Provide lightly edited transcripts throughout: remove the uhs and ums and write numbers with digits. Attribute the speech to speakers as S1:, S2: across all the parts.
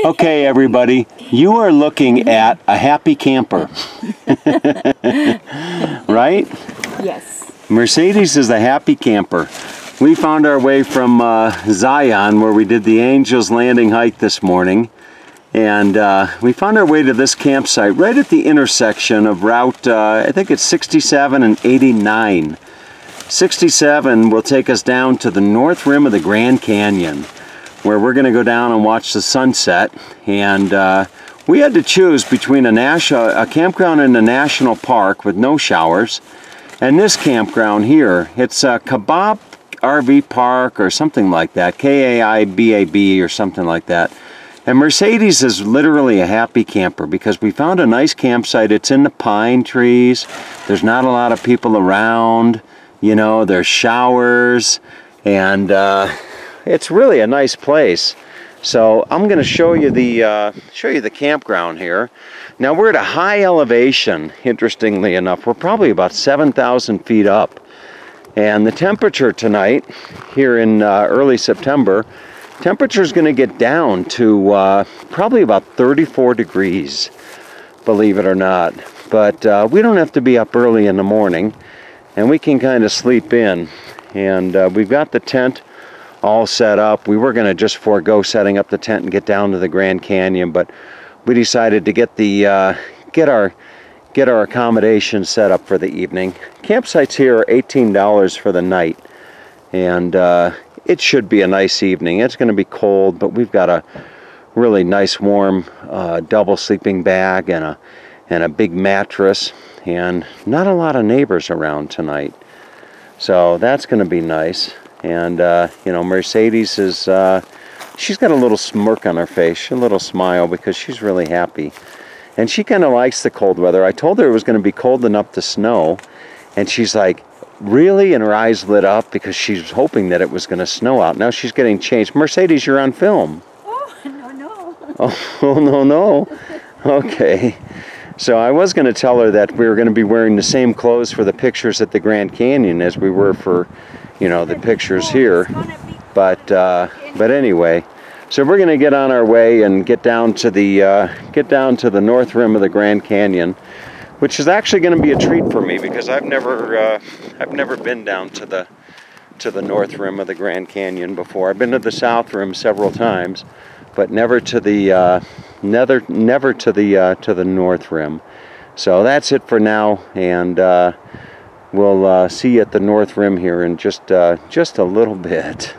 S1: Okay, everybody, you are looking at a happy camper. Right?
S2: Yes.
S1: Mercedes is a happy camper. We found our way from Zion, where we did the Angels Landing hike this morning. And we found our way to this campsite right at the intersection of Route, I think it's 67 and 89. 67 will take us down to the north rim of the Grand Canyon, where we're going to go down and watch the sunset. And we had to choose between a campground in a national park with no showers and this campground here. It's a Kebab RV Park or something like that, K-A-I-B-A-B or something like that. And Mercedes is literally a happy camper because we found a nice campsite. It's in the pine trees. There's not a lot of people around. You know, there's showers, and it's really a nice place. So I'm going to show you the campground here. Now we're at a high elevation. Interestingly enough, we're probably about 7,000 feet up, and the temperature tonight here in early September, temperature is going to get down to probably about 34 degrees, believe it or not. But we don't have to be up early in the morning, and we can kind of sleep in. And we've got the tent all set up. We were going to just forego setting up the tent and get down to the Grand Canyon, but we decided to get our accommodation set up for the evening. Campsites here are $18 for the night, and it should be a nice evening. It's going to be cold, but we've got a really nice warm double sleeping bag and a big mattress, and not a lot of neighbors around tonight. So that's going to be nice. And you know, Mercedes is she's got a little smirk on her face, a little smile, because she's really happy. And she kind of likes the cold weather. I told her it was going to be cold enough to snow, and she's like, really? And her eyes lit up because she's hoping that it was going to snow out. Now she's getting changed. Mercedes, you're on film.
S2: Oh, no.
S1: Oh, no. Okay. So I was going to tell her that we were going to be wearing the same clothes for the pictures at the Grand Canyon as we were for, you know, the pictures here. But anyway, so we're going to get on our way and get down to the north rim of the Grand Canyon, which is actually going to be a treat for me because I've never been down to the north rim of the Grand Canyon before. I've been to the south rim several times, but never to the north rim. So that's it for now, and we'll see you at the north rim here in just a little bit.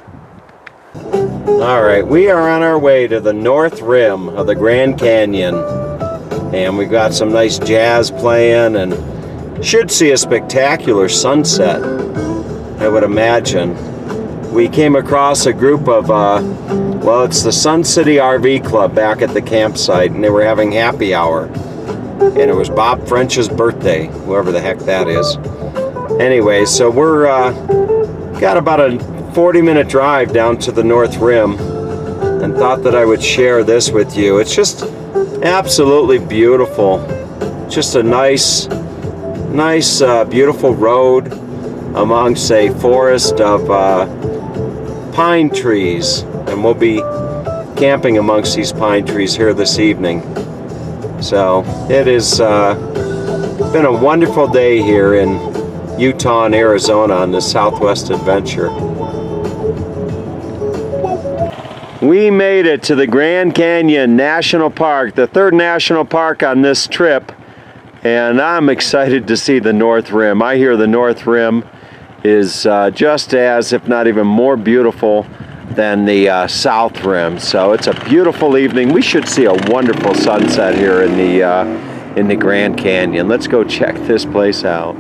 S1: All right, we are on our way to the north rim of the Grand Canyon, and we've got some nice jazz playing, and should see a spectacular sunset, I would imagine. We came across a group of well, it's the Sun City RV Club back at the campsite, and they were having happy hour. And it was Bob French's birthday, whoever the heck that is. Anyway, so we're got about a 40-minute drive down to the North Rim, and thought that I would share this with you. It's just absolutely beautiful. Just a nice, beautiful road amongst a forest of pine trees. And we'll be camping amongst these pine trees here this evening. So it has been a wonderful day here in Utah and Arizona on this Southwest adventure. We made it to the Grand Canyon National Park, the third national park on this trip, and I'm excited to see the North Rim. I hear the North Rim is just as, if not even more beautiful than the South Rim. So it's a beautiful evening. We should see a wonderful sunset here in the Grand Canyon. Let's go check this place out.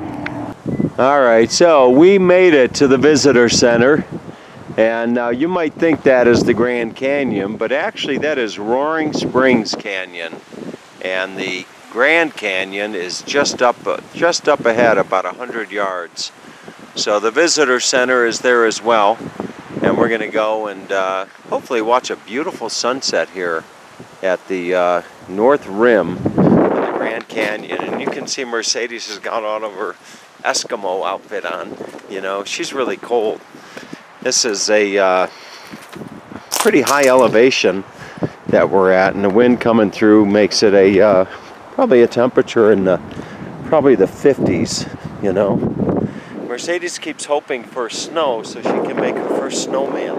S1: All right, so we made it to the visitor center, and now you might think that is the Grand Canyon, but actually that is Roaring Springs Canyon, and the Grand Canyon is just up ahead, about 100 yards. So the visitor center is there as well. And we're going to go and hopefully watch a beautiful sunset here at the north rim of the Grand Canyon. And you can see Mercedes has got all of her Eskimo outfit on. You know, she's really cold. This is a pretty high elevation, that we're at, and the wind coming through makes it a probably a temperature in the probably the 50s, you know. Mercedes keeps hoping for snow so she can make her first snowman,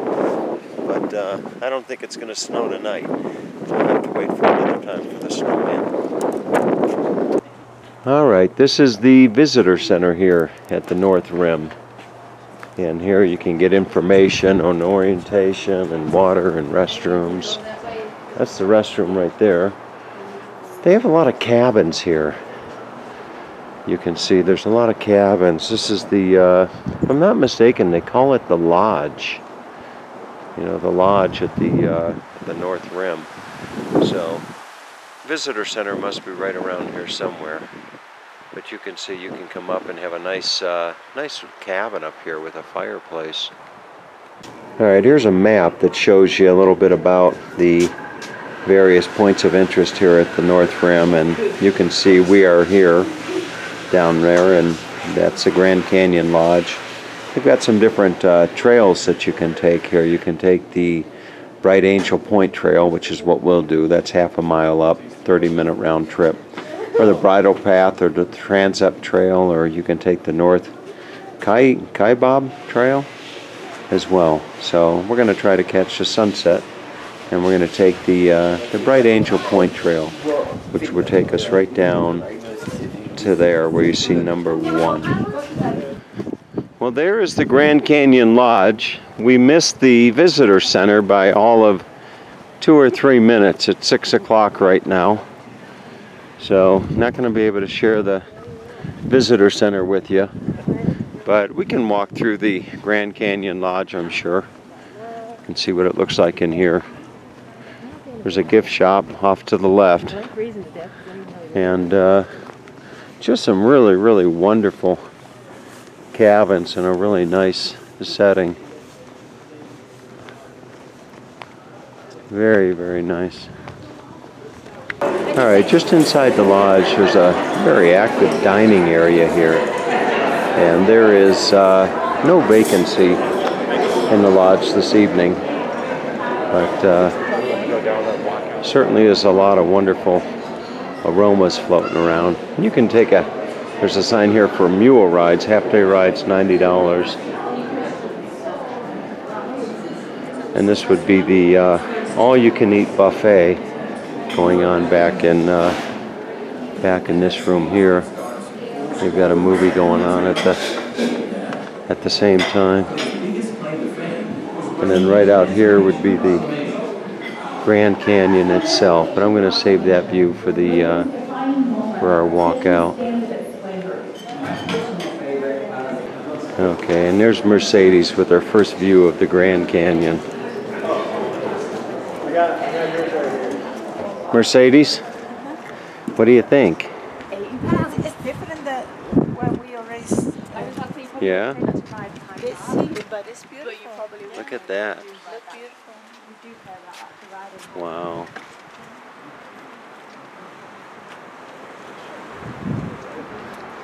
S1: but I don't think it's going to snow tonight. We'll have to wait for another time for the snowman. Alright, this is the visitor center here at the North Rim. And here you can get information on orientation and water and restrooms. That's the restroom right there. They have a lot of cabins here. You can see there's a lot of cabins. This is the, if I'm not mistaken, they call it the lodge. You know, the lodge at the North Rim. So, visitor center must be right around here somewhere. But you can see you can come up and have a nice cabin up here with a fireplace. Alright, here's a map that shows you a little bit about the various points of interest here at the North Rim, and you can see we are here down there, and that's the Grand Canyon Lodge. They've got some different trails that you can take here. You can take the Bright Angel Point Trail, which is what we'll do. That's half a mile up, 30-minute round trip. Or the Bridle Path, or the Transept Trail, or you can take the North Kaibab Trail as well. So we're going to try to catch the sunset, and we're going to take the Bright Angel Point Trail, which will take us right down to there where you see number 1. Well, there is the Grand Canyon Lodge. We missed the visitor center by all of 2 or 3 minutes. It's 6 o'clock right now. So, not going to be able to share the visitor center with you, but we can walk through the Grand Canyon Lodge, I'm sure, and see what it looks like in here. There's a gift shop off to the left, and just some really wonderful cabins in a really nice setting. Very nice. Alright, just inside the lodge there's a very active dining area here, and there is no vacancy in the lodge this evening, but certainly is a lot of wonderful aromas floating around. You can take there's a sign here for mule rides, half-day rides, $90, and this would be the all-you-can-eat buffet going on back in this room here. They've got a movie going on at the same time, and then right out here would be the Grand Canyon itself. But I'm going to save that view for for our walk out. Okay, and there's Mercedes with her first view of the Grand Canyon. Mercedes, what do you think?
S2: It's different than when we already.
S1: Yeah.
S2: But it's beautiful.
S1: Look at that.
S2: Look beautiful. We do have
S1: Wow.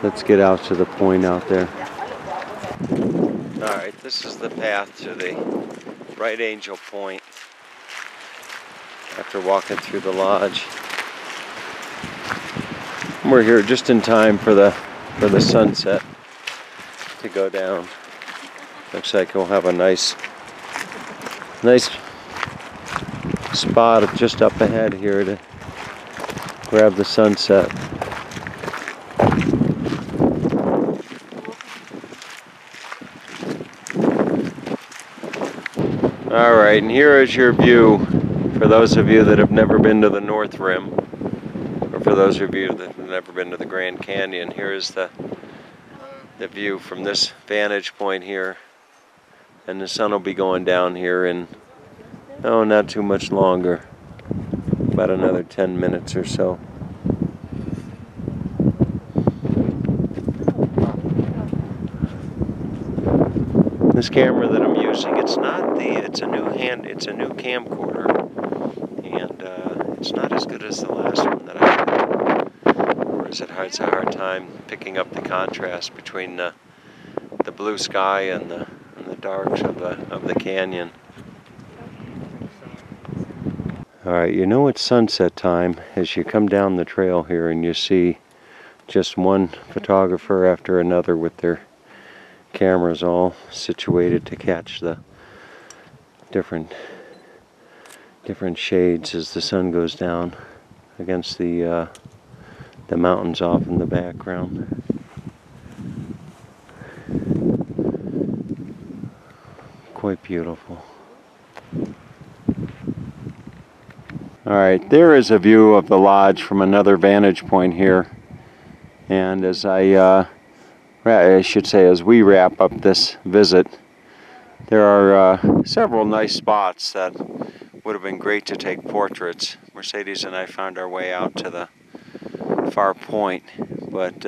S1: Let's get out to the point out there. Alright, this is the path to the Bright Angel Point after walking through the lodge. We're here just in time for the sunset to go down. Looks like we'll have a nice spot just up ahead here to grab the sunset. Alright, and here is your view for those of you that have never been to the North Rim, or for those of you that have never been to the Grand Canyon. Here is the view from this vantage point here, and the sun will be going down here in, oh, not too much longer, about another 10 minutes or so. This camera that I'm using, it's a new camcorder, and it's not as good as the last one that I had. Whereas it has a hard time picking up the contrast between the blue sky and the darks of the canyon. Alright, you know it's sunset time as you come down the trail here and you see just one photographer after another with their cameras all situated to catch the different shades as the sun goes down against the mountains off in the background. Quite beautiful. Alright, there is a view of the lodge from another vantage point here. And as I should say, as we wrap up this visit, there are several nice spots that would have been great to take portraits. Mercedes and I found our way out to the far point, but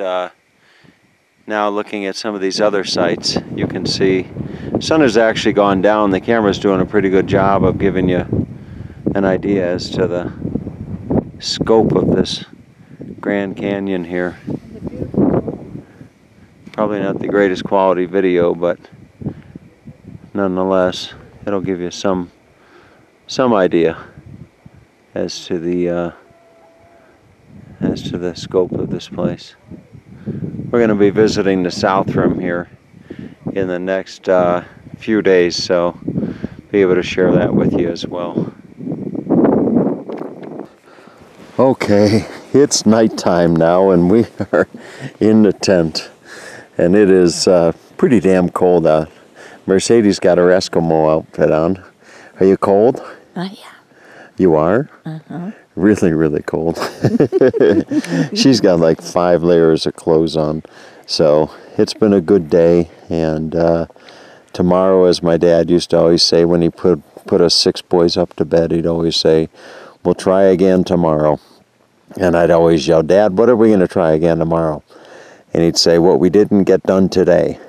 S1: now looking at some of these other sites, you can see the sun has actually gone down. The camera's doing a pretty good job of giving you an idea as to the scope of this Grand Canyon here. Probably not the greatest quality video, but nonetheless, it'll give you some idea as to the scope of this place. We're going to be visiting the south rim here in the next few days, so be able to share that with you as well. Okay, it's nighttime now and we are in the tent, and it is pretty damn cold out. Mercedes got her Eskimo outfit on. Are you cold?
S2: Yeah.
S1: You are?
S2: Uh-huh.
S1: Really, really cold. She's got like 5 layers of clothes on. So it's been a good day, and tomorrow, as my dad used to always say when he put us 6 boys up to bed, he'd always say, "We'll try again tomorrow." And I'd always yell, "Dad, what are we going to try again tomorrow?" And he'd say, "What we didn't get done today."